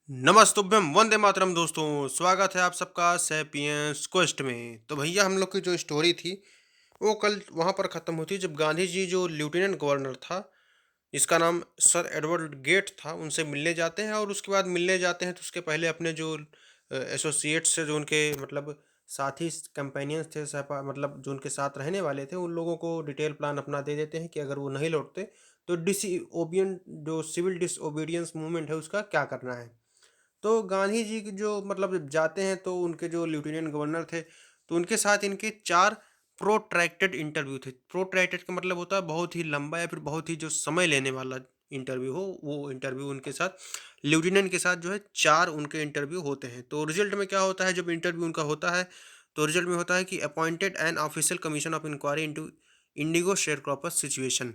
नमस्तुभ्यम वंदे मातरम दोस्तों। स्वागत है आप सबका सैपियंस क्वेस्ट में। तो भैया हम लोग की जो स्टोरी थी वो कल वहाँ पर ख़त्म हुई जब गांधी जी जो लेफ्टिनेंट गवर्नर था जिसका नाम सर एडवर्ड गेट था उनसे मिलने जाते हैं। और उसके बाद मिलने जाते हैं तो उसके पहले अपने जो एसोसिएट्स थे, जो उनके मतलब साथी कंपेनियंस थे, सहपा मतलब जो उनके साथ रहने वाले थे, उन लोगों को डिटेल प्लान अपना दे देते हैं कि अगर वो नहीं लौटते तो डिसओबियन जो सिविल डिसओबीडियंस मूवमेंट है उसका क्या करना है। तो गांधी जी की जो मतलब जब जाते हैं तो उनके जो लेफ्टिनेंट गवर्नर थे तो उनके साथ इनके 4 प्रोट्रैक्टेड इंटरव्यू थे। प्रोट्रैक्टेड का मतलब होता है बहुत ही लंबा या फिर बहुत ही जो समय लेने वाला इंटरव्यू हो, वो इंटरव्यू उनके साथ लेफ्टिनेंट के साथ जो है 4 उनके इंटरव्यू होते हैं। तो रिजल्ट में क्या होता है जब इंटरव्यू उनका होता है, तो रिजल्ट में होता है कि appointed an official commission of inquiry into indigo sharecroppers situation.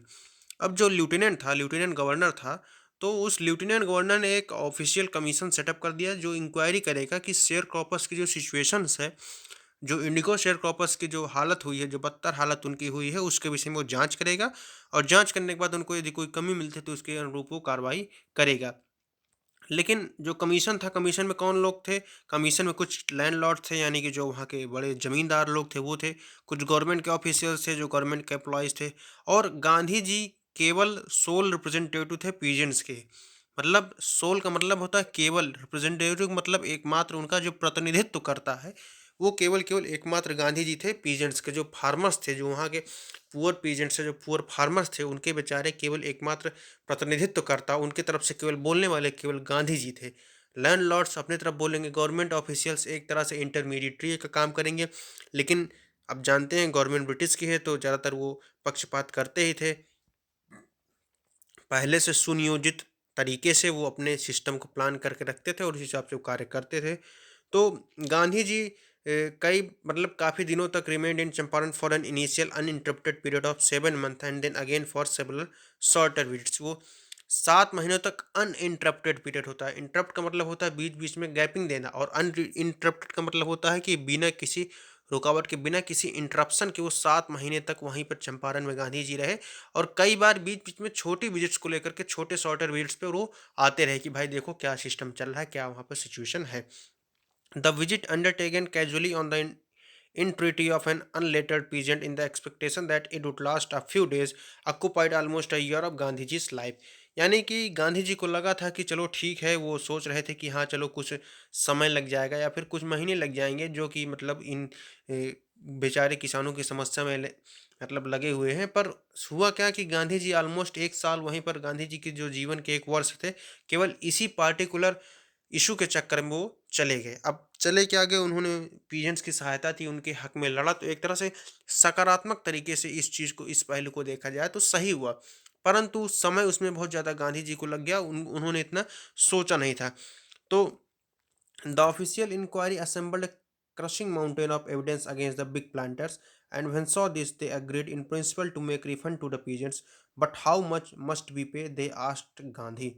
अब जो लेफ्टिनेंट था, लेफ्टिनेंट गवर्नर था, तो उस लेफ्टिनेंट गवर्नर ने एक ऑफिशियल कमीशन सेटअप कर दिया जो इंक्वायरी करेगा कि शेयर क्रॉपर्स की जो सिचुएशंस है, जो इंडिगो शेयर क्रॉपर्स की जो हालत हुई है, जो बदतर हालत उनकी हुई है, उसके विषय में वो जांच करेगा। और जांच करने के बाद उनको यदि कोई कमी मिलती है तो उसके अनुरूप वो कार्रवाई करेगा। लेकिन जो कमीशन था, कमीशन में कौन लोग थे? कमीशन में कुछ लैंडलॉर्ड थे, यानी कि जो वहाँ के बड़े ज़मींदार लोग थे वो थे। कुछ गवर्नमेंट के ऑफिशियल्स थे जो गवर्नमेंट के एम्प्लॉइज़ थे। और गांधी जी केवल सोल रिप्रेजेंटेटिव थे पीजेंट्स के। मतलब सोल का मतलब होता है केवल, रिप्रेजेंटेटिव मतलब एकमात्र, उनका जो प्रतिनिधित्व करता है वो केवल केवल एकमात्र गांधी जी थे। पीजेंट्स के जो फार्मर्स थे, जो वहाँ के पुअर पीजेंट्स थे, जो पुअर फार्मर्स थे, उनके बेचारे केवल एकमात्र प्रतिनिधित्व करता, उनकी तरफ से केवल बोलने वाले केवल गांधी जी थे। लैंडलॉर्ड्स अपनी तरफ बोलेंगे, गवर्नमेंट ऑफिशियल्स एक तरह से इंटरमीडिएटरी का काम करेंगे। लेकिन अब जानते हैं गवर्नमेंट ब्रिटिश की है तो ज़्यादातर वो पक्षपात करते ही थे। पहले से सुनियोजित तरीके से वो अपने सिस्टम को प्लान करके रखते थे और उस हिसाब से वो कार्य करते थे। तो गांधी जी कई मतलब काफ़ी दिनों तक remained in Champaran for an initial uninterrupted period of 7 month and then again for several shorter visits. वो 7 महीनों तक अनइंटरप्टेड पीरियड होता है। इंटरप्ट का मतलब होता है बीच बीच में गैपिंग देना, और अनइंटरप्टेड का मतलब होता है कि बिना किसी रुकावट के, बिना किसी इंटरप्शन के वो 7 महीने तक वहीं पर चंपारण में गांधी जी रहे। और कई बार बीच बीच में छोटी विजिट्स को लेकर के, छोटे शॉर्टर विजिट्स पे वो आते रहे कि भाई देखो क्या सिस्टम चल रहा है, क्या वहाँ पर सिचुएशन है। The visit undertaken casually on the entreaty of an unlettered peasant in the expectation that it would last a few days occupied almost a year of Gandhiji's life। यानी कि गांधी जी को लगा था कि चलो ठीक है, वो सोच रहे थे कि हाँ चलो कुछ समय लग जाएगा या फिर कुछ महीने लग जाएंगे, जो कि मतलब इन बेचारे किसानों की समस्या में मतलब लगे हुए हैं। पर हुआ क्या कि गांधी जी ऑलमोस्ट 1 साल वहीं पर, गांधी जी के जो जीवन के 1 वर्ष थे, केवल इसी पार्टिकुलर इशू के चक्कर में वो चले गए। अब चले क्या गए, उन्होंने पीजेंट्स की सहायता थी, उनके हक में लड़ा, तो एक तरह से सकारात्मक तरीके से इस चीज़ को, इस पहलू को देखा जाए तो सही हुआ। परंतु समय उसमें बहुत ज़्यादा गांधी जी को लग गया, उन्होंने इतना सोचा नहीं था। तो the official inquiry assembled a crushing mountain of evidence against the big planters, and when saw this, they agreed in principle to make refund to the peasants. But how much must we pay? They asked Gandhi।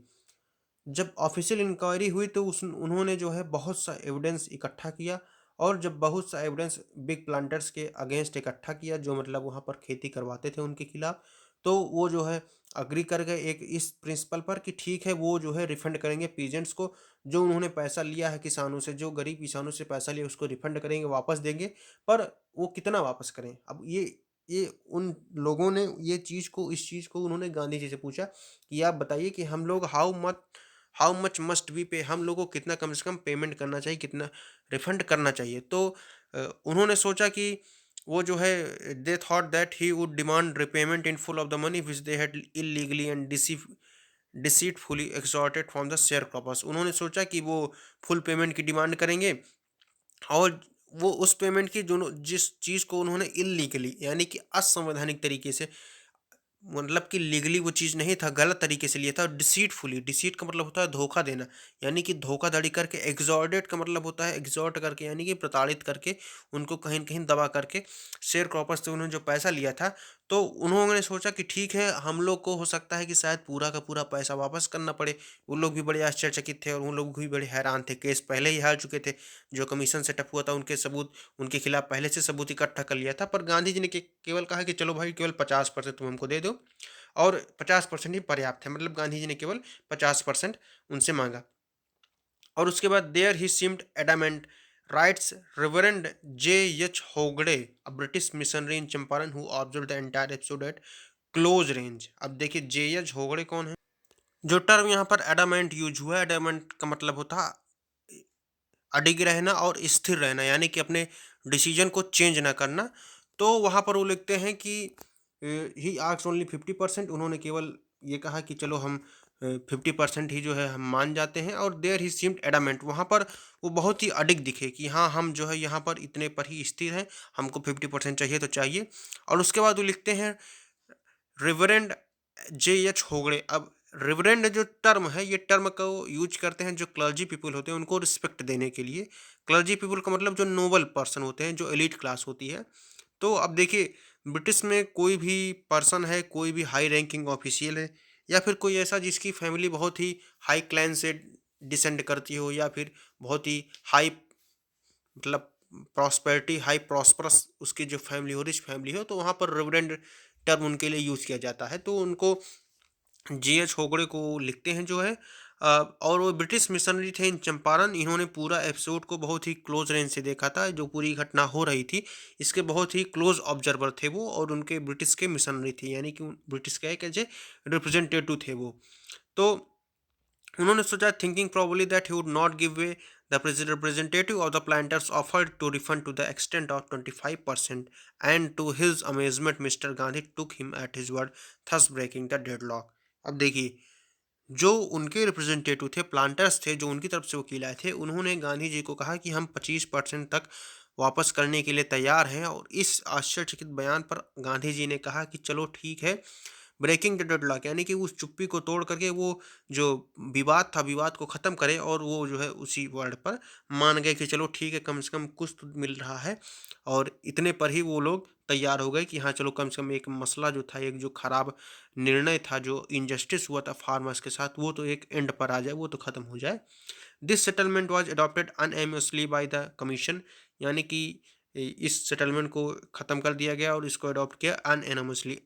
जब official inquiry हुई तो उस उन्होंने जो है बहुत सा evidence इकट्ठा किया। और जब बहुत सा एविडेंस बिग प्लांटर्स के अगेंस्ट इकट्ठा किया, जो मतलब वहाँ पर खेती करवाते थे उनके खिलाफ, तो वो जो है अग्री कर गए एक इस प्रिंसिपल पर कि ठीक है वो जो है रिफंड करेंगे पीजेंट्स को। जो उन्होंने पैसा लिया है किसानों से, जो गरीब किसानों से पैसा लिया उसको रिफंड करेंगे, वापस देंगे। पर वो कितना वापस करें? अब ये उन लोगों ने ये चीज़ को, इस चीज़ को उन्होंने गांधी जी से पूछा कि आप बताइए कि हम लोग हाउ मच मस्ट वी पे, हम लोगों को कितना कम से कम पेमेंट करना चाहिए, कितना रिफंड करना चाहिए। तो उन्होंने सोचा कि वो जो है, they thought that he would demand repayment in full of the money which they had illegally and deceitfully extorted from the sharecroppers. उन्होंने सोचा कि वो फुल पेमेंट की डिमांड करेंगे, और वो उस पेमेंट की जो जिस चीज़ को उन्होंने इलीगली यानी कि असंवैधानिक तरीके से, मतलब कि लीगली वो चीज़ नहीं था, गलत तरीके से लिया था। डिसीटफुली, डिसीट का मतलब होता है धोखा देना, यानी कि धोखाधड़ी करके। एग्जॉर्डेड का मतलब होता है एग्जॉर्ट करके, यानी कि प्रताड़ित करके, उनको कहीं न कहीं दबा करके शेयर क्रॉपर्स से उन्होंने जो पैसा लिया था। तो उन्होंने सोचा कि ठीक है, हम लोग को हो सकता है कि शायद पूरा का पूरा पैसा वापस करना पड़े। वो लोग भी बड़े आश्चर्यचकित थे और उन लोग भी बड़े हैरान थे। केस पहले ही हार चुके थे, जो कमीशन सेटअप हुआ था उनके सबूत, उनके खिलाफ पहले से सबूत इकट्ठा कर लिया था। पर गांधी जी ने केवल कहा कि चलो भाई केवल 50% तुम हमको दे दो, और 50% ही पर्याप्त है। मतलब गांधी जी ने केवल 50% उनसे मांगा। और उसके बाद there he seemed adamant, writes reverend J H होगड़े, a British missionary in Champaran who observe the entire episode at close range. अब देखिए जे एच होगड़े कौन है। जो टर्म यहाँ पर एडामेंट यूज हुआ है, एडामेंट का मतलब होता है अडिग रहना और स्थिर रहना, यानी कि अपने डिसीजन को चेंज ना करना। तो वहाँ पर वो लिखते हैं कि ही आस्क्ड ओनली 50%, उन्होंने केवल ये कहा कि चलो हम 50% ही जो है हम मान जाते हैं। और देयर ही सीम्ड एडामेंट, वहाँ पर वो बहुत ही अडिग दिखे कि हाँ हम जो है यहाँ पर इतने पर ही स्थिर हैं, हमको 50% चाहिए तो चाहिए। और उसके बाद वो लिखते हैं रिवरेंड जे एच होगड़े। अब रिवरेंड जो टर्म है, ये टर्म को यूज करते हैं जो क्लर्जी पीपल होते हैं उनको रिस्पेक्ट देने के लिए। क्लर्जी पीपल का मतलब जो नोबल पर्सन होते हैं, जो एलिट क्लास होती है। तो अब देखिए ब्रिटिश में कोई भी पर्सन है, कोई भी हाई रैंकिंग ऑफिशियल है, या फिर कोई ऐसा जिसकी फैमिली बहुत ही हाई क्लैन से डिसेंड करती हो, या फिर बहुत ही हाई मतलब प्रॉस्पेरिटी हाई प्रॉस्परस उसकी जो फैमिली हो, रिच फैमिली हो, तो वहाँ पर रेवरेंड टर्म उनके लिए यूज़ किया जाता है। तो उनको जी एच होगड़े को लिखते हैं जो है। और वो ब्रिटिश मिशनरी थे इन चंपारण, इन्होंने पूरा एपिसोड को बहुत ही क्लोज रेंज से देखा था, जो पूरी घटना हो रही थी इसके बहुत ही क्लोज ऑब्जर्वर थे वो, और उनके ब्रिटिश के मिशनरी थे, यानी कि ब्रिटिश का एक एज रिप्रेजेंटेटिव थे वो। तो उन्होंने सोचा, thinking probably that he would not give way, the representative of the planters offered to refund to the extent of 25%, and to his amazement mister Gandhi took him at his word, thus breaking the deadlock. अब देखिए जो उनके representative थे, planters थे, जो उनकी तरफ से वकील आए थे, उन्होंने गांधी जी को कहा कि हम 25% तक वापस करने के लिए तैयार हैं। और इस आश्चर्यचकित बयान पर गांधी जी ने कहा कि चलो ठीक है, ब्रेकिंग द डेडलॉक, यानी कि उस चुप्पी को तोड़ करके वो जो विवाद था, विवाद को ख़त्म करे, और वो जो है उसी वर्ड पर मान गए कि चलो ठीक है, कम से कम कुछ तो मिल रहा है। और इतने पर ही वो लोग तैयार हो गए कि हाँ चलो कम से कम एक मसला जो था, एक जो खराब निर्णय था, जो इनजस्टिस हुआ था फार्मर्स के साथ, वो तो एक एंड पर आ जाए, वो तो ख़त्म हो जाए। This settlement was adopted unanimously by the commission, यानी कि इस सेटलमेंट को ख़त्म कर दिया गया और इसको अडॉप्ट किया अनएनिमसली।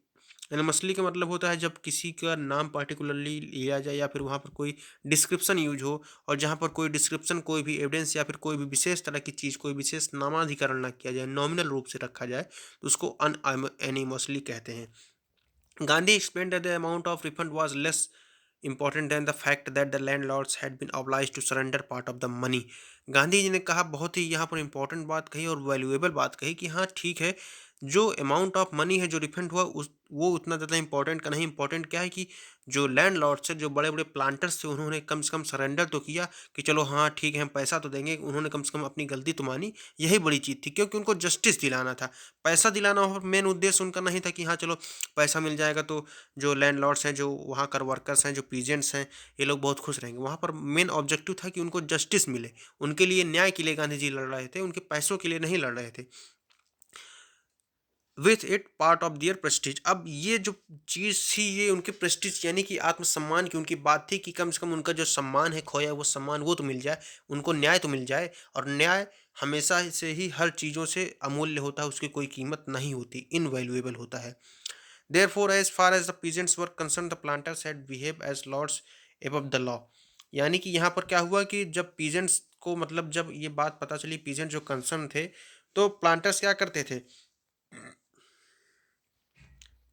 एनिमसली का मतलब होता है जब किसी का नाम पार्टिकुलरली लिया जाए, या फिर वहाँ पर कोई डिस्क्रिप्शन यूज हो, और जहाँ पर कोई डिस्क्रिप्शन, कोई भी एविडेंस, या फिर कोई भी विशेष तरह की चीज़, कोई विशेष नामाधिकरण ना किया जाए, नॉमिनल रूप से रखा जाए, तो उसको अन एनिमसली कहते हैं। Gandhi explained that the amount of refund was less important than the fact that the landlords had been obliged to surrender part of the money. Gandhi ji ने कहा, बहुत ही यहाँ पर इंपॉर्टेंट बात कही और वैल्यूएबल बात कही कि हाँ ठीक है, जो अमाउंट ऑफ मनी है जो रिफंड हुआ उस वो उतना ज़्यादा इंपॉर्टेंट का नहीं। इंपॉर्टेंट क्या है कि जो लैंडलॉर्ड्स हैं, जो बड़े बड़े प्लांटर्स थे, उन्होंने कम से कम सरेंडर तो किया कि चलो हाँ ठीक है हम पैसा तो देंगे, उन्होंने कम से कम अपनी गलती तो मानी। यही बड़ी चीज़ थी, क्योंकि उनको जस्टिस दिलाना था। पैसा दिलाना और मेन उद्देश्य उनका नहीं था कि हाँ चलो पैसा मिल जाएगा तो जो लैंडलॉर्ड्स हैं, जो वहाँ कर वर्कर्स हैं, जो पीजेंट्स हैं, ये लोग बहुत खुश रहेंगे। वहाँ पर मेन ऑब्जेक्टिव था कि उनको जस्टिस मिले, उनके लिए न्याय के लिए गांधी जी लड़ रहे थे, उनके पैसों के लिए नहीं लड़ रहे थे। With it part of their prestige. अब ये जो चीज़ थी, ये उनके प्रेस्टीज यानी कि आत्मसम्मान की उनकी बात थी कि कम से कम उनका जो सम्मान है खोया, वो सम्मान वो तो मिल जाए, उनको न्याय तो मिल जाए। और न्याय हमेशा से ही हर चीज़ों से अमूल्य होता है, उसकी कोई कीमत नहीं होती, इनवैल्यूएबल होता है। Therefore, as far as the peasants were concerned, the planters had behaved as lords above the law। यानी कि यहाँ पर क्या हुआ कि जब पीजेंट्स को मतलब जब ये बात पता चली, पीजेंट जो कंसर्न थे, तो प्लांटर्स क्या करते थे,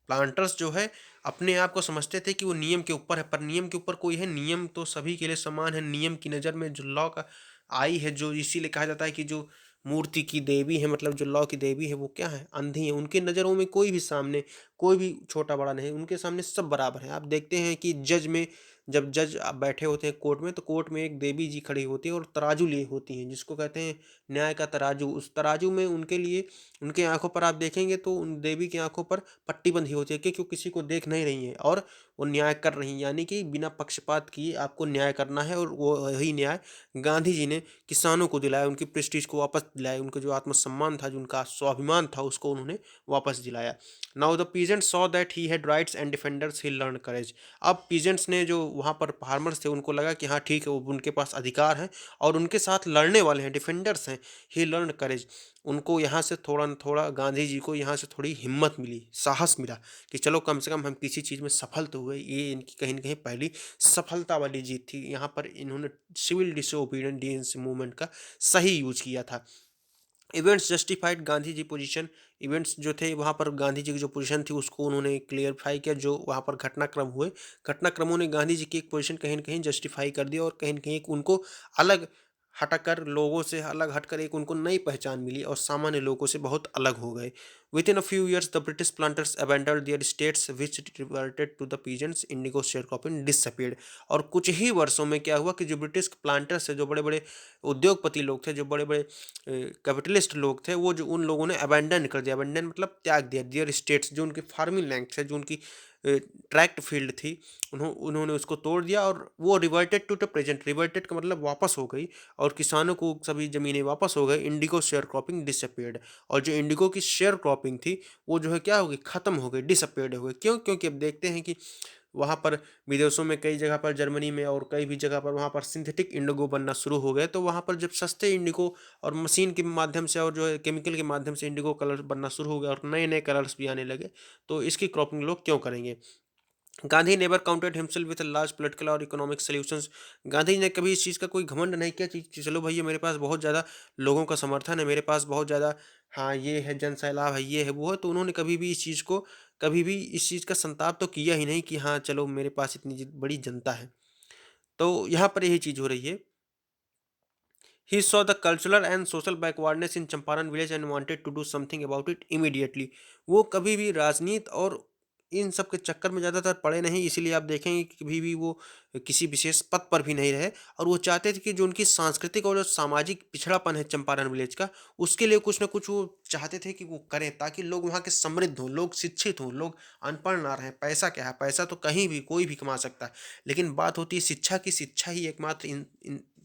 प्लांटर्स जो है अपने आप को समझते थे कि वो नियम के ऊपर है, पर नियम के ऊपर कोई है, नियम तो सभी के लिए समान है। नियम की नज़र में जो लॉ का आई है, जो इसीलिए कहा जाता है कि जो मूर्ति की देवी है, मतलब जो लॉ की देवी है, वो क्या है, अंधी है। उनकी नज़रों में कोई भी सामने, कोई भी छोटा बड़ा नहीं, उनके सामने सब बराबर है। आप देखते हैं कि जज में, जब जज बैठे होते हैं कोर्ट में, तो कोर्ट में एक देवी जी खड़ी होती है और तराजू लिए होती हैं, जिसको कहते हैं न्याय का तराजू। उस तराजू में उनके लिए, उनके आंखों पर आप देखेंगे तो उन देवी की आंखों पर पट्टी बंधी होती है, क्योंकि वो किसी को देख नहीं रही हैं और वो न्याय कर रही हैं, यानी कि बिना पक्षपात किए आपको न्याय करना है। और वो वही न्याय गांधी जी ने किसानों को दिलाया, उनकी प्रेस्टीज को वापस दिलाया, उनका जो आत्मसम्मान था, जो उनका स्वाभिमान था, उसको उन्होंने वापस दिलाया। Now the peasants saw that he had rights and defenders he learn courage. अब पीजेंट्स ने, जो वहाँ पर फार्मर्स थे, उनको लगा कि हाँ ठीक है, वो उनके पास अधिकार है और उनके साथ लड़ने वाले हैं, डिफेंडर्स हैं। ही लर्न करेज, उनको यहाँ से थोड़ा न थोड़ा गांधी जी को यहाँ से थोड़ी हिम्मत मिली, साहस मिला कि चलो कम से कम हम किसी चीज़ में सफल तो हुए। ये इनकी कहीं न कहीं पहली सफलता वाली जीत थी। यहाँ पर इन्होंने सिविल डिसोबीडियंस मूवमेंट का सही यूज़ किया था। Events justified Gandhi ji position. Events जो थे वहाँ पर गांधी जी की जो पोजीशन थी उसको उन्होंने क्लियरफाई किया। जो वहाँ पर घटनाक्रम हुए, घटनाक्रमों ने गांधी जी की एक पोजीशन कहीं न कहीं जस्टिफाई कर दिया और कहीं न कहीं एक उनको अलग हटकर, लोगों से अलग हटकर एक उनको नई पहचान मिली और सामान्य लोगों से बहुत अलग हो गए। Within a few years the British planters abandoned their states which reverted to the peasants, indigo sharecropping disappeared. और कुछ ही वर्षों में क्या हुआ कि जो ब्रिटिश प्लांटर्स है, जो बड़े-बड़े उद्योगपति लोग थे, जो बड़े-बड़े कैपिटलिस्ट लोग थे, वो जो उन लोगों ने अबैंडन कर दिया। अबैंडन मतलब त्याग दिया। देयर स्टेट्स, जो उनकी फार्मिंग लैंड थे, जो उनकी ट्रैक्ट फील्ड थी, उन्होंने उसको तोड़ दिया और वो reverted to the present. Reverted का मतलब वापस हो गई और किसानों को सभी ज़मीनें वापस हो गई। Indigo share cropping disappeared. और जो इंडिगो की शेयर क्रॉपिंग थी, वो जो है क्या हो गई, खत्म हो गई, डिसअपीयर्ड हो गई। क्यों? क्योंकि अब देखते हैं कि वहाँ पर विदेशों में कई जगह पर, जर्मनी में और कई भी जगह पर वहाँ पर सिंथेटिक इंडिगो बनना शुरू हो गए। तो वहाँ पर जब सस्ते इंडिगो और मशीन के माध्यम से और जो है केमिकल के माध्यम से इंडिगो कलर बनना शुरू हो गया और नए-नए कलर्स भी आने लगे, तो इसकी क्रॉपिंग लोग क्यों करेंगे? Gandhi never counted himself with large political और इकोनॉमिक सॉल्यूशंस। गांधी जी ने कभी इस चीज़ का कोई घमंड नहीं किया कि चलो भैया मेरे पास बहुत ज़्यादा लोगों का समर्थन है, मेरे पास बहुत ज़्यादा, हाँ ये है, जन सैलाब है, ये है, वो है। तो उन्होंने कभी भी इस चीज़ को, कभी भी इस चीज़ का संताप तो किया ही नहीं कि हाँ चलो मेरे पास इतनी बड़ी जनता है। तो यहाँ पर यही चीज़ हो रही है। He saw the cultural and social backwardness in Champaran village and wanted to do something about it immediately. वो कभी भी राजनीति और इन सब के चक्कर में ज़्यादातर पड़े नहीं, इसीलिए आप देखेंगे कि कभी भी वो किसी विशेष पद पर भी नहीं रहे। और वो चाहते थे कि जो उनकी सांस्कृतिक और जो सामाजिक पिछड़ापन है चंपारण विलेज का, उसके लिए कुछ ना कुछ वो चाहते थे कि वो करें, ताकि लोग वहाँ के समृद्ध हों, लोग शिक्षित हों, लोग अनपढ़ ना रहें। पैसा क्या है? पैसा तो कहीं भी कोई भी कमा सकता है, लेकिन बात होती है शिक्षा की। शिक्षा ही एकमात्र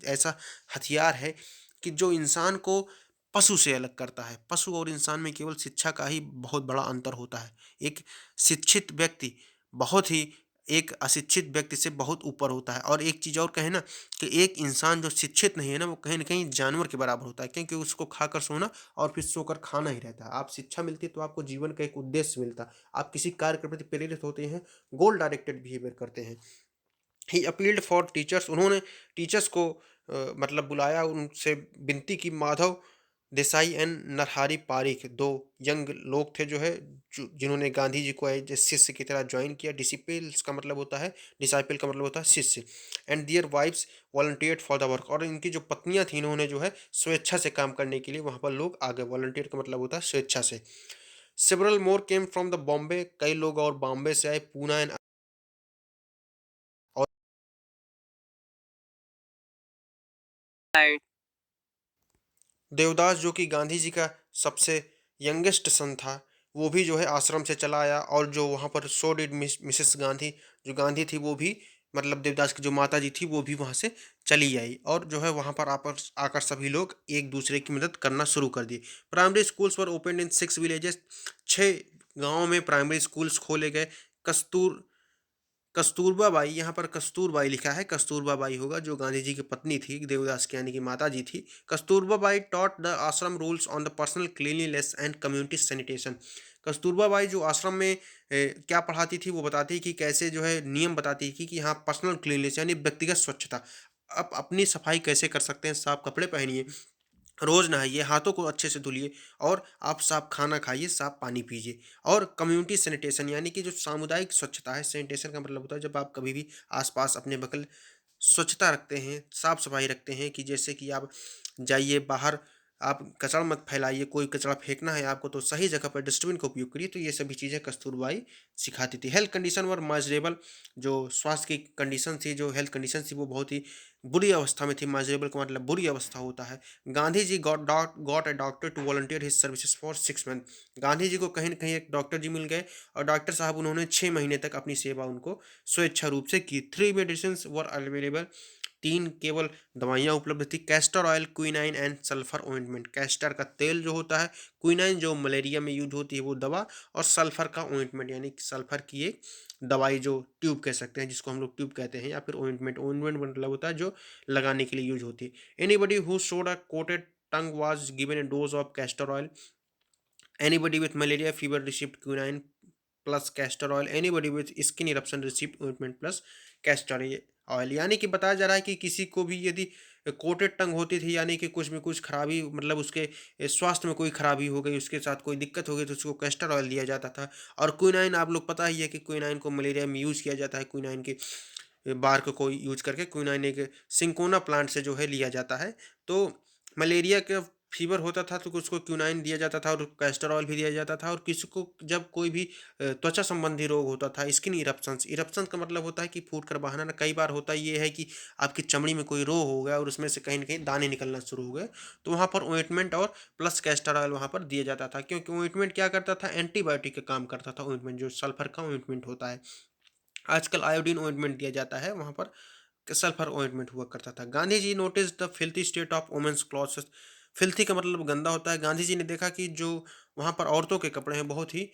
ऐसा हथियार है कि जो इंसान को पशु से अलग करता है। पशु और इंसान में केवल शिक्षा का ही बहुत बड़ा अंतर होता है। एक शिक्षित व्यक्ति बहुत ही एक अशिक्षित व्यक्ति से बहुत ऊपर होता है। और एक चीज़ और कहें ना, कि एक इंसान जो शिक्षित नहीं है ना, वो कहीं न कहीं जानवर के बराबर होता है, क्योंकि उसको खाकर सोना और फिर सोकर खाना ही रहता है। आप शिक्षा मिलती है तो आपको जीवन का एक उद्देश्य मिलता है। आप किसी कार्य के प्रति प्रेरित होते हैं, गोल डायरेक्टेड बिहेवियर करते हैं। ही अपील्ड फॉर टीचर्स। उन्होंने टीचर्स को मतलब बुलाया, उनसे विनती की। माधव देसाई एंड नरहरि पारिख, दो यंग लोग थे जो है, जिन्होंने गांधी जी को एज ए शिष्य की तरह ज्वाइन किया। डिसिपल्स का मतलब होता है, डिसाइपल का मतलब होता है शिष्य। And their wives volunteered for the work. और इनकी जो पत्नियां थी, इन्होंने जो है स्वेच्छा से काम करने के लिए वहां पर लोग आ गए। वॉलंटियर का मतलब होता है स्वेच्छा से। Several more came from the Bombay. कई लोग और बॉम्बे से आए, पूना एंड। देवदास, जो कि गांधी जी का सबसे यंगेस्ट सन था, वो भी जो है आश्रम से चला आया। और जो वहाँ पर सो डिड मिसेस गांधी, जो गांधी थी वो भी, मतलब देवदास की जो माता जी थी वो भी वहाँ से चली आई। और जो है वहाँ पर आकर आकर सभी लोग एक दूसरे की मदद करना शुरू कर दिए। Primary schools were open in 6 villages. 6 गाँव में प्राइमरी स्कूल्स खोले गए। कस्तूर कस्तूरबा बाई, यहाँ पर कस्तूरबाई लिखा है, कस्तूरबा बाई होगा, जो गांधी जी की पत्नी थी, देवदास की यानी कि माता जी थी। कस्तूरबा बाई टॉट द आश्रम rules on the personal cleanliness and community sanitation. Kasturba by जो आश्रम में क्या पढ़ाती थी, वो बताती कि कैसे जो है नियम बताती कि हाँ पर्सनल क्लीनलीनेस यानी व्यक्तिगत स्वच्छता। आप अपनी सफाई कैसे कर सकते हैं, साफ कपड़े पहनिए, रोज़ नहाइए, हाथों को अच्छे से धुलिए, और आप साफ खाना खाइए, साफ पानी पीजिए। और कम्युनिटी सैनिटेशन यानी कि जो सामुदायिक स्वच्छता है, सैनिटेशन का मतलब होता है जब आप कभी भी आस-पास अपने बगल स्वच्छता रखते हैं, साफ-सफाई रखते हैं, कि जैसे कि आप जाइए बाहर, आप कचरा मत फैलाइए, कोई कचरा फेंकना है आपको तो सही जगह पर डस्टबिन का उपयोग करिए। तो ये सभी चीज़ें कस्तूरबाई सिखाती थी। हेल्थ कंडीशन वर माइज़रेबल। जो स्वास्थ्य की कंडीशन थी, जो हेल्थ कंडीशन थी, वो बहुत ही बुरी अवस्था में थी। माइज़रेबल का मतलब बुरी अवस्था होता है। Gandhi ji got a doctor to volunteer his services for 6 month. Gandhi ji को कहीं न कहीं एक डॉक्टर जी मिल गए, और डॉक्टर साहब उन्होंने 6 महीने तक अपनी सेवा उनको स्वेच्छा रूप से की। 3 मेडिसिन्स वर अवेलेबल। 3 केवल दवाइयाँ उपलब्ध थी। Castor oil, quinine and sulphur ointment. Castor का तेल जो होता है, क्विनाइन जो मलेरिया में यूज़ होती है वो दवा, और सल्फर का ऑइंटमेंट यानी कि सल्फर की एक दवाई, जो ट्यूब कह सकते हैं, जिसको हम लोग ट्यूब कहते हैं, या फिर ऑइंटमेंट। ऑइंटमेंट मतलब होता है जो लगाने के लिए यूज़ होती है। Anybody who showed a coated tongue was given a dose of castor oil. Anybody with malaria fever received quinine plus castor oil. Anybody with skin eruption received ointment plus castor oil. यानी कि बताया जा रहा है कि किसी को भी यदि कोटेड टंग होती थी, यानी कि कुछ में कुछ खराबी, मतलब उसके स्वास्थ्य में कोई खराबी हो गई, उसके साथ कोई दिक्कत हो गई, तो उसको कैस्टर ऑयल दिया जाता था। और क्विनाइन, आप लोग पता ही है कि क्विनाइन को मलेरिया में यूज़ किया जाता है। क्विनाइन के बार्क को यूज करके क्विनाइन एक सिंकोना प्लांट से जो है लिया जाता है। तो मलेरिया का फीवर होता था तो उसको क्विनाइन दिया जाता था और कैस्टर ऑयल भी दिया जाता था। और किसी को जब कोई भी त्वचा संबंधी रोग होता था, स्किन इरप्शंस, इरप्शन का मतलब होता है कि फूट कर बहाना। कई बार होता ये है कि आपकी चमड़ी में कोई रोग हो गया और उसमें से कहीं न कहीं दाने निकलना शुरू हो गए, तो वहाँ पर ऑइंटमेंट और प्लस कैस्टर ऑयल वहाँ पर दिया जाता था। क्योंकि ऑइंटमेंट क्या करता था, एंटीबायोटिक का काम करता था। ऑइंटमेंट जो सल्फर का ऑइंटमेंट होता है, आजकल आयोडीन ऑइंटमेंट दिया जाता है, वहाँ पर सल्फर ऑइंटमेंट हुआ करता था। Gandhi ji notice the filthy state of women's clothes. Filthy का मतलब गंदा होता है। गांधी जी ने देखा कि जो वहाँ पर औरतों के कपड़े हैं बहुत ही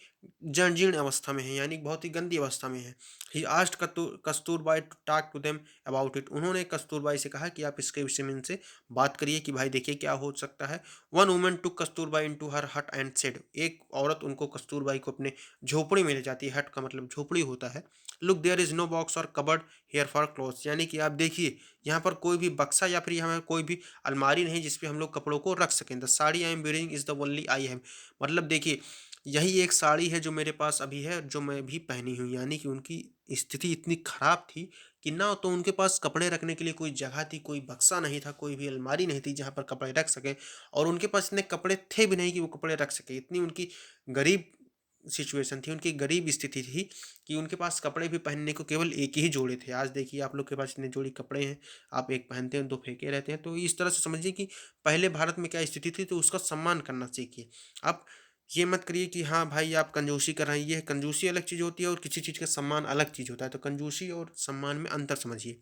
जर्जीर्ण अवस्था में हैं, यानी बहुत ही गंदी अवस्था में हैं। He asked Kasturbai to talk to them about it. उन्होंने कस्तूरबाई से कहा कि आप इसके विषय में इनसे बात करिए कि भाई देखिए क्या हो सकता है। One woman to Kasturbai into her hut and said. एक औरत उनको कस्तूरबाई को अपने झोपड़ी में ले जाती है। हट का मतलब झोपड़ी होता है। Look there is no box और कबर्ड हेयर फॉर क्लोथ्स। यानी कि आप देखिए यहाँ पर कोई भी बक्सा या फिर यहाँ कोई भी अलमारी नहीं जिस पे हम लोग कपड़ों को रख सकें। The sari I am wearing is the only I have. मतलब देखिए, यही एक साड़ी है जो मेरे पास अभी है, जो मैं भी पहनी हुई। यानी कि उनकी स्थिति इतनी खराब थी कि ना तो उनके पास कपड़े रखने के लिए कोई जगह थी, कोई बक्सा नहीं था, कोई भी अलमारी नहीं थी जहाँ पर कपड़े रख सकें। और उनके पास इतने कपड़े थे भी नहीं कि वो कपड़े रख सके। इतनी उनकी गरीब सिचुएशन थी, उनकी गरीब स्थिति थी कि उनके पास कपड़े भी पहनने को केवल एक ही जोड़े थे। आज देखिए आप लोग के पास इतने जोड़ी कपड़े हैं, आप एक पहनते हैं, दो फेंके रहते हैं। तो इस तरह से समझिए कि पहले भारत में क्या स्थिति थी, तो उसका सम्मान करना सीखिए। आप ये मत करिए कि हाँ भाई आप कंजूसी कर रहे हैं। ये कंजूसी अलग चीज़ होती है और किसी चीज़ का सम्मान अलग चीज़ होता है। तो कंजूसी और सम्मान में अंतर समझिए।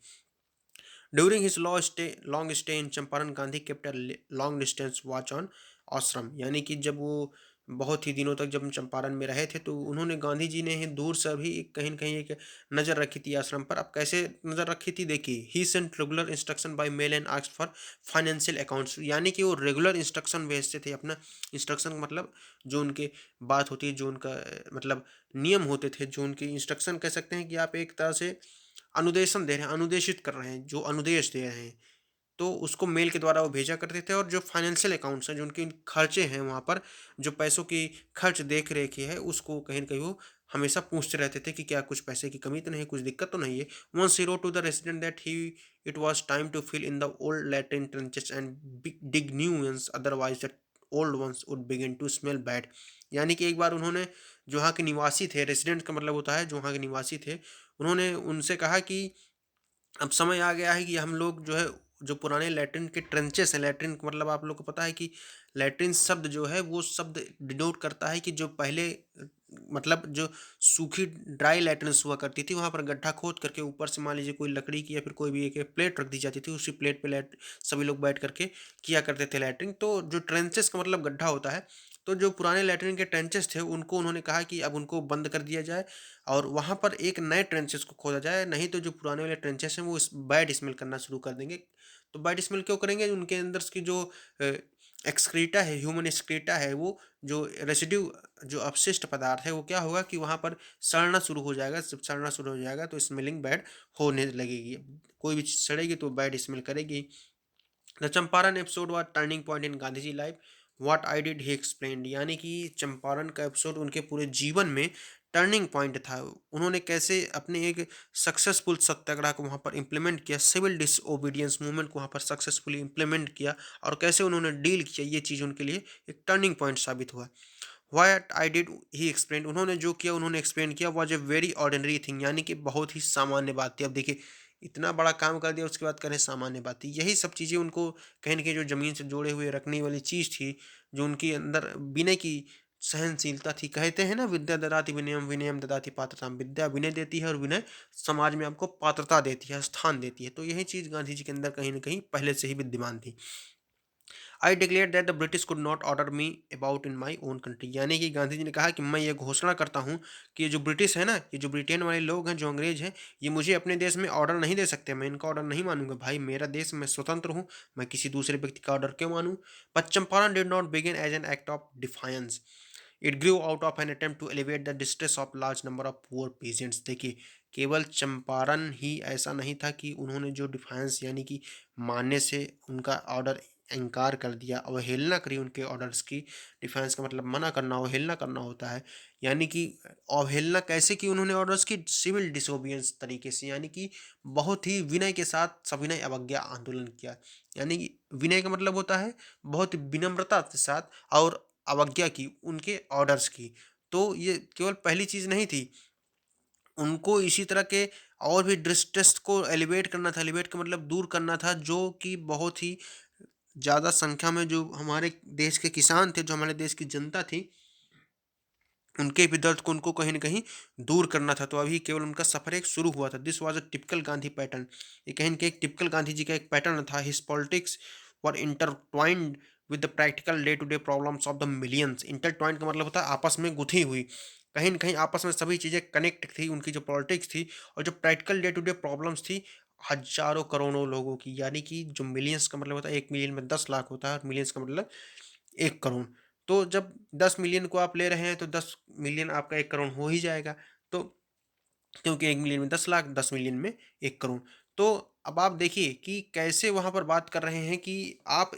During his long stay in Champaran, Gandhi kept long distance watch on आश्रम। यानी कि जब वो बहुत ही दिनों तक जब हम चंपारण में रहे थे, तो उन्होंने, गांधी जी ने ही दूर से भी कहीं न कहीं एक नज़र रखी थी आश्रम पर। अब कैसे नज़र रखी थी देखिए। He sent regular instruction by mail and asked for financial accounts. यानी कि वो रेगुलर इंस्ट्रक्शन भेजते थे अपना। इंस्ट्रक्शन मतलब जो उनके बात होती है, जो उनका मतलब नियम होते थे, जो उनकी इंस्ट्रक्शन कह सकते हैं कि आप एक तरह से अनुदेशन दे रहे हैं, अनुदेशित कर रहे हैं, जो अनुदेश दे रहे हैं, तो उसको मेल के द्वारा वो भेजा करते थे। और जो फाइनेंशियल अकाउंट्स हैं, जो उनके खर्चे हैं वहाँ पर, जो पैसों की खर्च देख रेख है, उसको कहीं न कहीं वो हमेशा पूछते रहते थे कि क्या कुछ पैसे की कमी तो नहीं है, कुछ दिक्कत तो नहीं है। Once he wrote to the resident that he it was time to fill in the old latrine trenches and dig new ones, otherwise the old ones would begin to smell bad. यानी कि एक बार उन्होंने, जो वहाँ के निवासी थे, resident का मतलब होता है जो वहाँ के निवासी थे, उन्होंने उनसे कहा कि अब समय आ गया है कि हम लोग जो है, जो पुराने लैट्रिन के ट्रेंचेस हैं, लैट्रिन का मतलब आप लोग को पता है कि लैट्रिन शब्द जो है वो शब्द डिनोट करता है कि जो पहले मतलब जो सूखी ड्राई लैट्रिन्स हुआ करती थी, वहाँ पर गड्ढा खोद करके ऊपर से मान लीजिए कोई लकड़ी की या फिर कोई भी एक प्लेट रख दी जाती थी। उसी प्लेट पे लैट सभी लोग बैठ करके किया करते थे लैट्रिन। तो जो ट्रेंचेस का मतलब गड्ढा होता है, तो जो पुराने लैट्रिन के ट्रेंचेस थे उनको उन्होंने कहा कि अब उनको बंद कर दिया जाए और वहाँ पर एक नए ट्रेंचेस को खोदा जाए। नहीं तो जो पुराने वाले ट्रेंचेस हैं वो बैड स्मेल करना शुरू कर देंगे। तो बैड स्मेल क्यों करेंगे, उनके अंदर की जो एक्सक्रीटा है, ह्यूमन एक्सक्रीटा है, वो जो रेसिड्यू, जो अपशिष्ट पदार्थ है, वो क्या होगा कि वहाँ पर सड़ना शुरू हो जाएगा। जब सड़ना शुरू हो जाएगा तो स्मेलिंग बैड होने लगेगी। कोई भी चीज़ सड़ेगी तो बैड स्मेल करेगी। The Champaran episode was turning point in Gandhi ji life. What I did he explained. यानी कि चंपारण का एपिसोड उनके पूरे जीवन में टर्निंग पॉइंट था। उन्होंने कैसे अपने एक सक्सेसफुल सत्याग्रह को वहाँ पर इम्प्लीमेंट किया, सिविल डिसओबीडियंस मूवमेंट को वहाँ पर सक्सेसफुली इम्प्लीमेंट किया, और कैसे उन्होंने डील किया, ये चीज़ उनके लिए एक टर्निंग पॉइंट साबित हुआ। What I did he explain. उन्होंने जो किया, उन्होंने एक्सप्लेन किया, was a very ordinary thing. यानी कि बहुत ही सामान्य बात थी। अब देखिए, इतना बड़ा काम कर दिया, उसके बाद करें सामान्य बात थी। यही सब चीज़ें उनको कहीं न कहीं जो ज़मीन से जोड़े हुए रखने वाली चीज़ थी, जो उनके अंदर विनय की सहनशीलता थी। कहते हैं ना, विद्या ददाति विनयम, विनयम ददाति पात्रताम। विद्या विनय देती है और विनय समाज में आपको पात्रता देती है, स्थान देती है। तो यही चीज़ गांधी जी के अंदर कहीं न कहीं पहले से ही विद्यमान थी। I declare that the British could not order me about in my own country, यानी कि गांधी जी ने कहा कि मैं ये घोषणा करता हूँ कि ये जो ब्रिटिश है ना, ये जो ब्रिटेन वाले लोग हैं, जो अंग्रेज हैं, ये मुझे अपने देश में ऑर्डर नहीं दे सकते, मैं इनका ऑर्डर नहीं मानूंगा। भाई मेरा देश, मैं स्वतंत्र हूँ, मैं किसी दूसरे व्यक्ति का ऑर्डर क्यों मानूं। But Champaran did not begin as an act of defiance, it grew out of an attempt to elevate the distress of large number of poor peasants. देखिए, केवल चंपारण ही ऐसा नहीं था कि उन्होंने जो डिफायंस यानी कि मानने से उनका ऑर्डर इनकार कर दिया, अवहेलना करी उनके ऑर्डर्स की। डिफेंस का मतलब मना करना, अवहेलना करना होता है। यानी कि अवहेलना कैसे की उन्होंने ऑर्डर्स की, सिविल डिसोबियंस तरीके से, यानी कि बहुत ही विनय के साथ सविनय अवज्ञा आंदोलन किया। यानी कि विनय का मतलब होता है बहुत ही विनम्रता के साथ, और अवज्ञा की उनके ऑर्डर्स की। तो ये केवल पहली चीज़ नहीं थी, उनको इसी तरह के और भी डिस्ट्रेस को एलिवेट करना था। एलिवेट का मतलब दूर करना था, जो कि बहुत ही ज़्यादा संख्या में जो हमारे देश के किसान थे, जो हमारे देश की जनता थी, उनके भी दर्द को उनको कहीं न कहीं दूर करना था। तो अभी केवल उनका सफ़र एक शुरू हुआ था। This was a typical Gandhi pattern. ये कहीं न कहीं एक टिपिकल गांधी जी का एक पैटर्न था। His politics were intertwined with the practical day to day problems of the millions. Intertwined का मतलब होता है आपस में गुथी हुई। कहीं न कहीं आपस में सभी चीज़ें कनेक्ट थी, उनकी जो पॉलिटिक्स थी और जो practical day to day problems थी, हज़ारों करोड़ों लोगों की। यानी कि जो मिलियंस का मतलब होता है, 1 मिलियन में 10 लाख होता है और मिलियंस का मतलब 1 करोड़। तो जब 10 मिलियन को आप ले रहे हैं तो 10 मिलियन आपका 1 करोड़ हो ही जाएगा। तो क्योंकि 1 मिलियन में 10 लाख, 10 मिलियन में 1 करोड़। तो अब आप देखिए कि कैसे वहाँ पर बात कर रहे हैं कि आप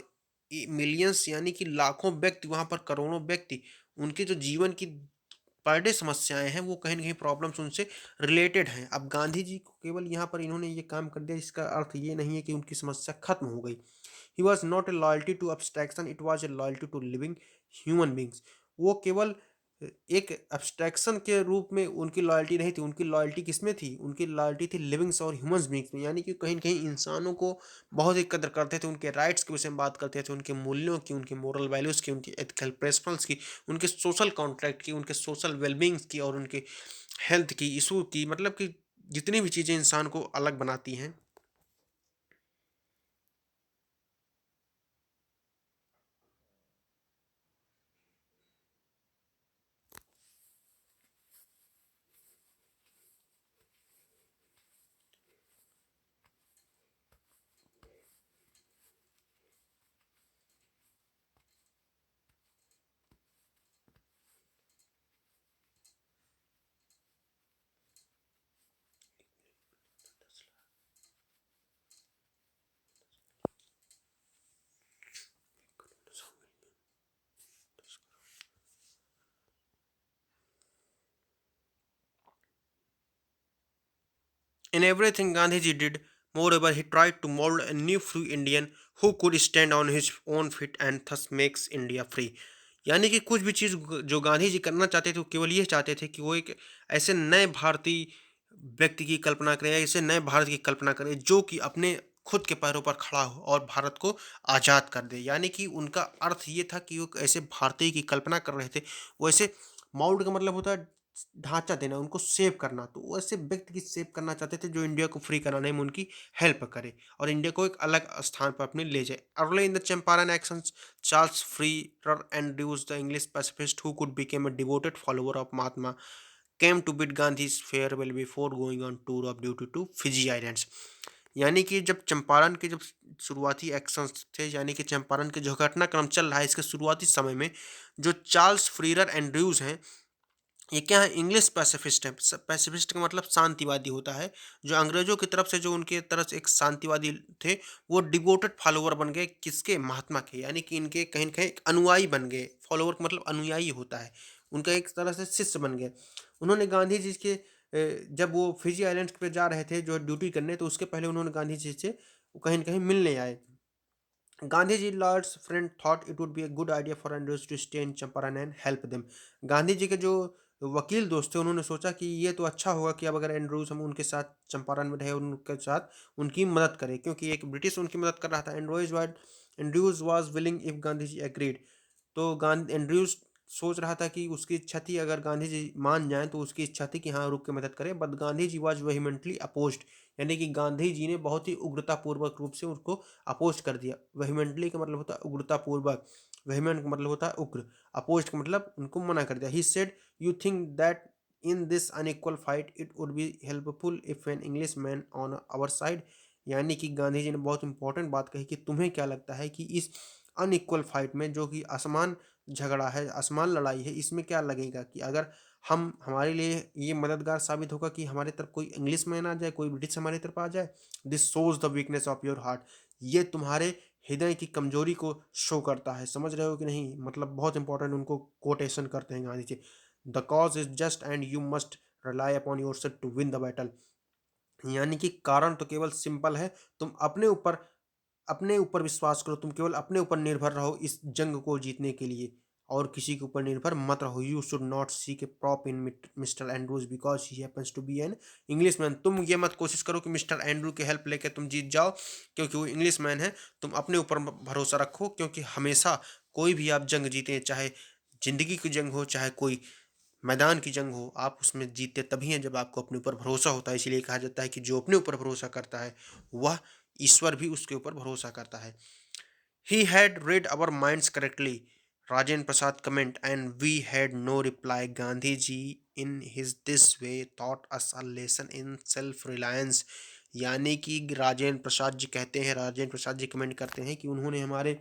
मिलियंस यानी कि लाखों व्यक्ति, वहाँ पर करोड़ों व्यक्ति, उनके जो जीवन की पर डे समस्याएँ हैं, वो कहीं न कहीं प्रॉब्लम्स उनसे रिलेटेड हैं। अब गांधी जी को केवल यहाँ पर इन्होंने ये काम कर दिया, इसका अर्थ ये नहीं है कि उनकी समस्या खत्म हो गई। He was not a loyalty to abstraction, it was a loyalty to living human beings. वो केवल एक abstraction के रूप में उनकी लॉयल्टी नहीं थी, उनकी लॉयल्टी किसमें थी, उनकी लॉयल्टी थी लिविंग्स और ह्यूमन बींग्स में। यानी कि कहीं न कहीं इंसानों को बहुत ही कदर करते थे, उनके राइट्स के विषय में बात करते थे, उनके मूल्यों की, उनके मोरल वैल्यूज़ की, उनकी एथिकल प्रिंसिपल्स की, उनके सोशल कॉन्ट्रैक्ट की, उनके सोशल वेलबींग्स की और उनके हेल्थ की, इशू की, मतलब कि जितनी भी चीज़ें इंसान को अलग बनाती हैं। In everything Gandhiji did, moreover, he tried to mold a new free Indian who could stand on his own feet and thus makes India free। यानी कि कुछ भी चीज़ जो गांधी जी करना चाहते थे, वो केवल ये चाहते थे कि वो एक ऐसे नए भारतीय व्यक्ति की कल्पना करें, ऐसे नए भारत की कल्पना करें जो कि अपने खुद के पैरों पर खड़ा हो और भारत को आज़ाद कर दे। यानी कि उनका अर्थ ये था कि वो ऐसे भारतीय की कल्पना कर रहे थे। वैसे माउल्ड का मतलब होता है ढांचा देना, उनको सेव करना। तो वो ऐसे व्यक्ति की सेव करना चाहते थे जो इंडिया को फ्री कराने में उनकी हेल्प करे और इंडिया को एक अलग स्थान पर अपने ले जाए। Early in the Champaran actions, Charles Freer Andrews the English pacifist who could became a devoted follower of Mahatma came to bid Gandhi's farewell before going on tour of duty to Fiji Islands. यानी कि जब चंपारण के जब शुरुआती एक्शंस थे, यानी कि चंपारण के जो घटनाक्रम चल रहा है, इसके शुरुआती समय में जो चार्ल्स फ्रीर एंड्रयूज हैं, ये क्या है, इंग्लिश पैसिफिस्ट है। पैसिफिस्ट का मतलब शांतिवादी होता है। जो अंग्रेजों की तरफ से जो उनके तरफ से एक शांतिवादी थे, वो डिवोटेड फॉलोअर बन गए किसके, महात्मा के। यानी कि इनके कहीं न कहीं एक अनुयायी बन गए। फॉलोअर का मतलब अनुयायी होता है, उनका एक तरह से शिष्य बन गए। उन्होंने गांधी जी के जब वो फिजी आइलैंड्स पे जा रहे थे जो ड्यूटी करने, तो उसके पहले उन्होंने गांधी जी से कहीं न कहीं मिलने आए। Gandhiji lord's friend thought it would be a good idea for Andrews to stay in Champaran and help them। Gandhi ji के जो वकील दोस्त थे, उन्होंने सोचा कि ये तो अच्छा होगा कि अब अगर एंड्रूज हम उनके साथ चंपारण में रहे, उनके साथ उनकी मदद करें, क्योंकि एक ब्रिटिश उनकी मदद कर रहा था। Andrews was willing if Gandhi ji agreed. तो गांधी एंड्रयूज सोच रहा था कि उसकी इच्छा थी, अगर गांधी जी मान जाएं तो उसकी इच्छा थी कि हाँ रुक के मदद करें। But Gandhi ji was vehemently opposed, यानी कि गांधी जी ने बहुत ही उग्रतापूर्वक रूप से उसको अपोज कर दिया। वेहिमेंटली का मतलब होता है उग्रतापूर्वक, वेहिमेंट का मतलब होता है उग्र, अपोज का मतलब उनको मना कर दिया। He said you think that in this unequal fight it would be helpful if an English man on our side. यानी कि गांधी जी ने बहुत इंपॉर्टेंट बात कही कि तुम्हें क्या लगता है कि इस अनइक्वल फाइट में, जो कि असमान झगड़ा है, असमान लड़ाई है, इसमें क्या लगेगा कि अगर हम, हमारे लिए ये मददगार साबित होगा कि हमारे तरफ कोई इंग्लिश मैन आ जाए, कोई ब्रिटिश हमारी तरफ आ जाए। This shows the weakness of your heart. ये तुम्हारे हृदय की कमजोरी को शो करता है। समझ रहे हो कि नहीं? मतलब बहुत इंपॉर्टेंट उनको कोटेशन करते हैं Gandhi ji. The cause is just and you must rely upon yourself to win the battle. यानी कि कारण तो केवल सिंपल है, तुम अपने ऊपर विश्वास करो, तुम केवल अपने ऊपर निर्भर रहो इस जंग को जीतने के लिए, और किसी के ऊपर निर्भर मत रहो। You should not seek a prop in mister Andrews because he happens to be an English man. तुम ये मत कोशिश करो कि मिस्टर एंड्रू की हेल्प लेके तुम जीत जाओ, क्योंकि वो इंग्लिश मैन है। तुम अपने ऊपर भरोसा रखो, क्योंकि हमेशा कोई भी आप जंग जीते, चाहे जिंदगी की जंग हो, चाहे कोई मैदान की जंग हो, आप उसमें जीतते तभी हैं जब आपको अपने ऊपर भरोसा होता है। इसीलिए कहा जाता है कि जो अपने ऊपर भरोसा करता है वह ईश्वर भी उसके ऊपर भरोसा करता है। He had read our minds correctly, Rajendra Prasad comment, and we had no reply. Gandhi ji in his this way taught us a lesson in self reliance। यानी कि राजेंद्र प्रसाद जी कहते हैं, राजेंद्र प्रसाद जी कमेंट करते हैं कि उन्होंने हमारे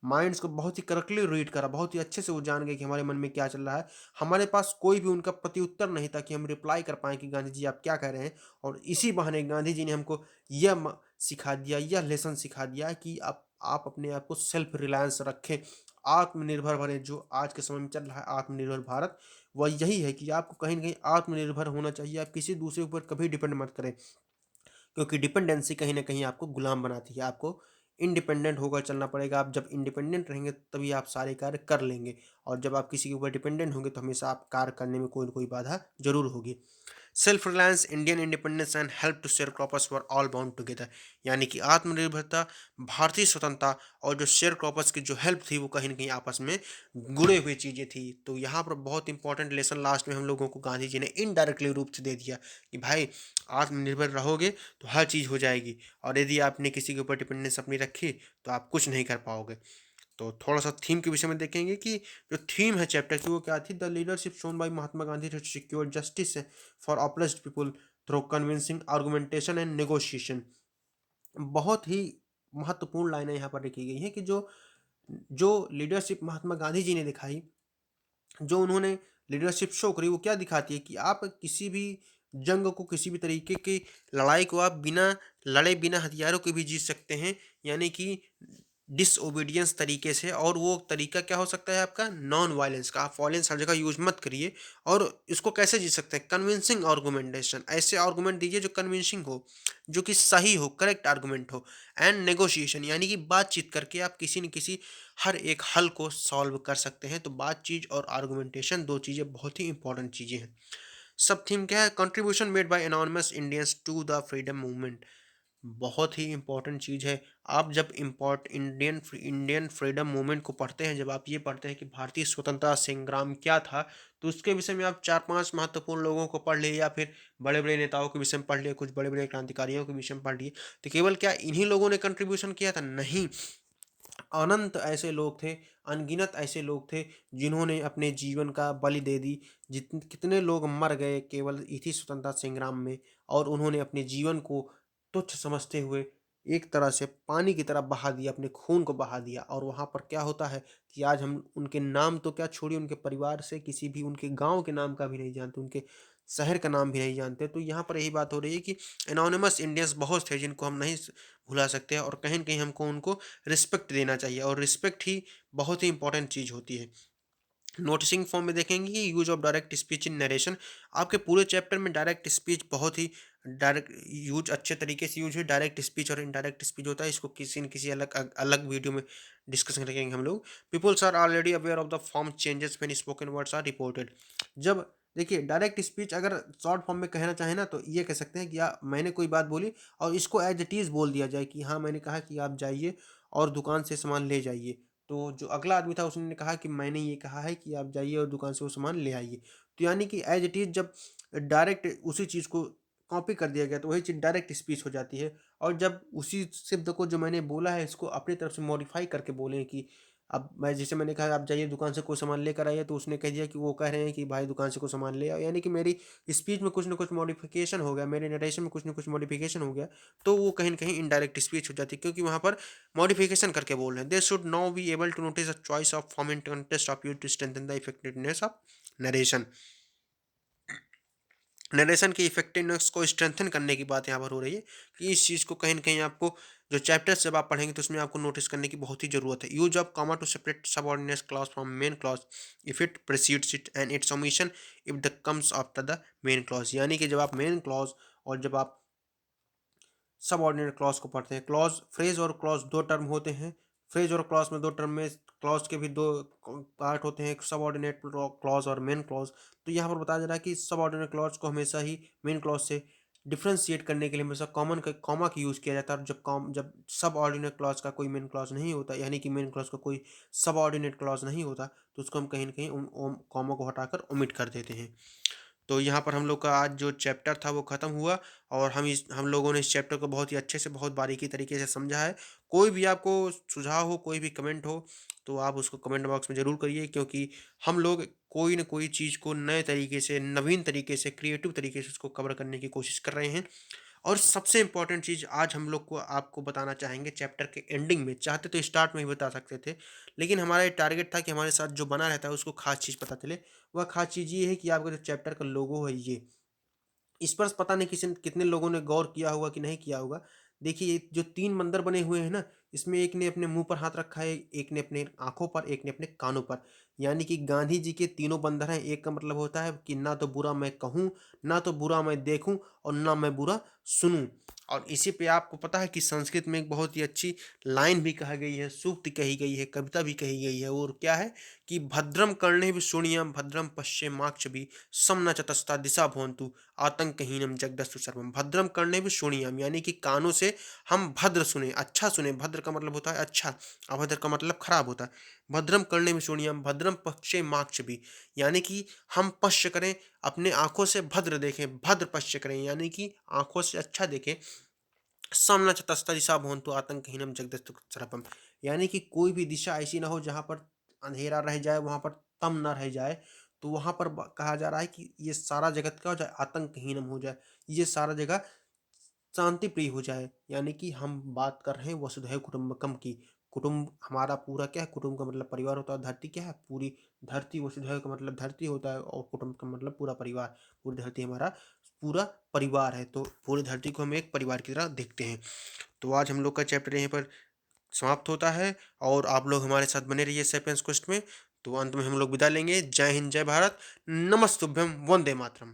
माइंड्स को बहुत ही करेक्टली रीड करा, बहुत ही अच्छे से वो जान गए कि हमारे मन में क्या चल रहा है। हमारे पास कोई भी उनका प्रत्युत्तर नहीं था कि हम रिप्लाई कर पाएँ कि गांधी जी आप क्या कह रहे हैं। और इसी बहाने गांधी जी ने हमको सिखा दिया, यह लेसन सिखा दिया कि आप अपने आप को सेल्फ रिलायंस रखें, आत्मनिर्भर बने। जो आज के समय में चल रहा है आत्मनिर्भर भारत, वह यही है कि आपको कहीं ना कहीं आत्मनिर्भर होना चाहिए। आप किसी दूसरे ऊपर कभी डिपेंड मत करें, क्योंकि डिपेंडेंसी कहीं ना कहीं आपको गुलाम बनाती है। आपको इंडिपेंडेंट होकर चलना पड़ेगा। आप जब इंडिपेंडेंट रहेंगे तभी आप सारे कार्य कर लेंगे, और जब आप किसी के ऊपर डिपेंडेंट होंगे तो हमेशा आप कार्य करने में कोई ना कोई बाधा जरूर होगी। Self reliance, Indian independence and help to sharecroppers were all bound together. यानी कि आत्मनिर्भरता, भारतीय स्वतंत्रता और जो शेयर क्रॉपर्स की जो हेल्प थी वो कहीं ना कहीं आपस में जुड़े हुई चीज़ें थी। तो यहाँ पर बहुत इंपॉर्टेंट लेसन लास्ट में हम लोगों को गांधी जी ने इनडायरेक्टली रूप से दे दिया कि भाई आत्मनिर्भर रहोगे तो हर चीज़ हो जाएगी, और यदि आपने किसी के ऊपर डिपेंडेंस अपनी रखी तो आप कुछ नहीं कर पाओगे। तो थोड़ा सा थीम के विषय में देखेंगे कि जो थीम है चैप्टर की वो क्या थी। The leadership shown by Mahatma Gandhi to secure justice for oppressed people through convincing argumentation and negotiation. बहुत ही महत्वपूर्ण लाइनें यहाँ पर लिखी गई हैं कि जो जो लीडरशिप महात्मा गांधी जी ने दिखाई, जो उन्होंने लीडरशिप शो करी, वो क्या दिखाती है कि आप किसी भी जंग को, किसी भी तरीके की लड़ाई को आप बिना लड़े, बिना हथियारों के भी जीत सकते हैं। यानी कि डिसओबीडियंस तरीके से, और वो तरीका क्या हो सकता है आपका? नॉन वायलेंस का। आप वायलेंस हर जगह यूज मत करिए। और इसको कैसे जीत सकते हैं? कन्विंसिंग आर्गुमेंटेशन, ऐसे आर्गुमेंट दीजिए जो कन्विंसिंग हो, जो कि सही हो, करेक्ट आर्गुमेंट हो। एंड नेगोशिएशन, यानी कि बातचीत करके आप किसी न किसी हर एक हल को सॉल्व कर सकते हैं। तो बातचीत और आर्गुमेंटेशन दो चीज़ें बहुत ही इंपॉर्टेंट चीज़ें हैं। सब थीम क्या है? Contribution made by anonymous Indians to the freedom movement. बहुत ही इंपॉर्टेंट चीज़ है। आप जब इंडियन फ्रीडम मूवमेंट को पढ़ते हैं, जब आप ये पढ़ते हैं कि भारतीय स्वतंत्रता संग्राम क्या था, तो उसके विषय में आप 4-5 महत्वपूर्ण लोगों को पढ़ लिए, या फिर बड़े-बड़े नेताओं के विषय में पढ़ लिए, कुछ बड़े-बड़े क्रांतिकारियों के विषय में पढ़ लिए। तो केवल क्या इन्हीं लोगों ने कंट्रीब्यूशन किया था? नहीं, अनंत ऐसे लोग थे, अनगिनत ऐसे लोग थे जिन्होंने अपने जीवन का बलि दे दी। जित कितने लोग मर गए केवल इसी स्वतंत्रता संग्राम में, और उन्होंने अपने जीवन को तुच्छ समझते हुए एक तरह से पानी की तरह बहा दिया, अपने खून को बहा दिया। और वहाँ पर क्या होता है कि आज हम उनके नाम तो क्या छोड़िए, उनके परिवार से किसी भी उनके गाँव के नाम का भी नहीं जानते, उनके शहर का नाम भी नहीं जानते। तो यहाँ पर यही बात हो रही है कि एनोनिमस इंडियंस बहुत थे जिनको हम नहीं भुला सकते, और कहीं न कहीं हमको उनको रिस्पेक्ट देना चाहिए, और रिस्पेक्ट ही बहुत ही इंपॉर्टेंट चीज़ होती है। नोटिसिंग फॉर्म में देखेंगे कि use of direct speech in narration. आपके पूरे चैप्टर में डायरेक्ट स्पीच बहुत ही डायरेक्ट यूज, अच्छे तरीके से यूज है। डायरेक्ट स्पीच और इनडायरेक्ट स्पीच होता है, इसको किसी न किसी अलग वीडियो में डिस्कशन करेंगे हम लोग। Peoples are already aware of the form changes when spoken words are reported. जब देखिए डायरेक्ट स्पीच अगर शॉर्ट फॉर्म में कहना चाहे ना, तो ये कह सकते हैं कि मैंने कोई बात बोली और इसको एज इट इज़ बोल दिया जाए कि हाँ मैंने कहा कि आप जाइए और दुकान से सामान ले जाइए। तो जो अगला आदमी था उसने कहा कि मैंने ये कहा है कि आप जाइए और दुकान से वो सामान ले आइए। तो यानी कि एज इट इज़ जब डायरेक्ट उसी चीज़ को कॉपी कर दिया गया तो वही चीज़ डायरेक्ट स्पीच हो जाती है। और जब उसी शब्द को जो मैंने बोला है इसको अपनी तरफ से मॉडिफ़ाई करके बोलें कि अब मैं जैसे मैंने कहा आप जाइए दुकान से कोई सामान लेकर आइए, तो उसने कह दिया कि वो कह रहे हैं कि भाई दुकान से कोई सामान ले आओ, यानी कि मेरी स्पीच में कुछ न कुछ मॉडिफ़िकेशन हो गया, मेरे नरेशन में कुछ न कुछ मॉडिफ़िकेशन हो गया, तो वो कहीं न कहीं इनडायरेक्ट स्पीच हो जाती है, क्योंकि वहाँ पर मॉडिफ़िकेशन करके बोल रहे हैं। They should now be able to notice the choice of form in context of you to strengthen the effectiveness of narration. Narration की इफेक्टिवनेस को स्ट्रेंथन करने की बात यहाँ पर हो रही है कि इस चीज़ को कहीं न कहीं आपको जो चैप्टर्स जब आप पढ़ेंगे तो उसमें आपको नोटिस करने की बहुत ही ज़रूरत है। Use of comma to separate subordinate clause from main clause if it precedes it and its omission if the comes after the main clause, यानी कि जब आप मेन क्लॉज़ और जब आप सबऑर्डिनेट क्लॉज को पढ़ते हैं। क्लॉज फ्रेज और क्लॉज दो टर्म होते हैं। फ्रेज और क्लॉज में दो टर्म में क्लॉज के भी दो पार्ट होते हैं, सबऑर्डिनेट क्लॉज और मेन क्लॉज। तो यहाँ पर बताया जा रहा है कि सबऑर्डिनेट क्लॉज को हमेशा ही मेन क्लॉज से डिफ्रेंशिएट करने के लिए हमेशा कॉमन का कॉमा का यूज़ किया जाता है। और जब सब ऑर्डिनेट क्लॉज का कोई मेन क्लॉज नहीं होता, यानी कि मेन क्लॉज का कोई सब ऑर्डिनेट क्लॉज नहीं होता, तो उसको हम कहीं ना कहीं कॉमा को हटाकर ओमिट कर देते हैं। तो यहाँ पर हम लोग का आज जो चैप्टर था वो ख़त्म हुआ, और हम लोगों ने इस चैप्टर को बहुत ही अच्छे से, बहुत बारीकी तरीके से समझा है। कोई भी आपको सुझाव हो, कोई भी कमेंट हो, तो आप उसको कमेंट बॉक्स में ज़रूर करिए, क्योंकि हम लोग कोई न कोई चीज़ को नए तरीके से, नवीन तरीके से, क्रिएटिव तरीके से उसको कवर करने की कोशिश कर रहे हैं। और सबसे इम्पोर्टेंट चीज़ आज हम लोग को आपको बताना चाहेंगे चैप्टर के एंडिंग में, चाहते तो स्टार्ट में ही बता सकते थे, लेकिन हमारा ये टारगेट था कि हमारे साथ जो बना रहता है उसको खास चीज़ पता चले। वह खास चीज़ ये है कि आपका जो चैप्टर का लोगो है ये, इस पर पता नहीं किसी कितने लोगों ने गौर किया होगा कि नहीं किया होगा। देखिए ये जो 3 बंदर बने हुए हैं ना, इसमें एक ने अपने मुँह पर हाथ रखा है, एक ने अपने आँखों पर, एक ने अपने कानों पर। यानी कि गांधी जी के तीनों बंदर हैं। एक का मतलब होता है कि ना तो बुरा मैं कहूँ, ना तो बुरा मैं देखूँ, और ना मैं बुरा सुनूँ। और इसी पे आपको पता है कि संस्कृत में एक बहुत ही अच्छी लाइन भी कहा गई है, सूक्ति कही गई है, कविता भी कही गई है, और क्या है कि भद्रम कर्णे भी शृणुयाम भद्रम पश्येमाक्षभिः सम न चतस्ता दिशा भवन्तु आतंकहीनम जगदस्तु सर्वम। भद्रम कर्णे भी शृणुयाम, यानी कि कानों से हम भद्र सुने, अच्छा सुने। भद्र का मतलब होता है अच्छा, अभद्र का मतलब खराब होता है। भद्रम कर्णे भी शृणुयाम भद्रम पश्ये माक्षभिः, यानी कि हम पश्य करें, अपने आंखों से भद्र देखें, भद्र पश्य करें, यानी कि आंखों से अच्छा देखें। सम न चतस्ता दिशा भवन्तु आतंकहीनम जगदस्तु सर्वम, यानी कि कोई भी दिशा ऐसी ना हो जहाँ पर अंधेरा रह जाए, वहाँ पर तम ना रह जाए। तो वहाँ पर कहा जा रहा है कि ये सारा जगत का हो जाए, आतंकहीनम हो जाए, ये सारा जगह शांति प्रिय हो जाए। यानी कि हम बात कर रहे हैं वसुधैव कुटुंबकम की। कुटुंब हमारा पूरा क्या है, कुटुंब का मतलब परिवार होता है। धरती क्या है, पूरी धरती। वसुधैव का मतलब धरती होता है, और कुटुंब का मतलब पूरा परिवार। पूरी धरती हमारा पूरा परिवार है, तो पूरी धरती को हम एक परिवार की तरह देखते हैं। तो आज हम लोग का चैप्टर यहीं पर समाप्त होता है, और आप लोग हमारे साथ बने रहिए सैपियंस क्वेस्ट में। तो अंत में हम लोग विदा लेंगे। जय हिंद, जय भारत, नमस्तुभ्यम, वंदे मातरम।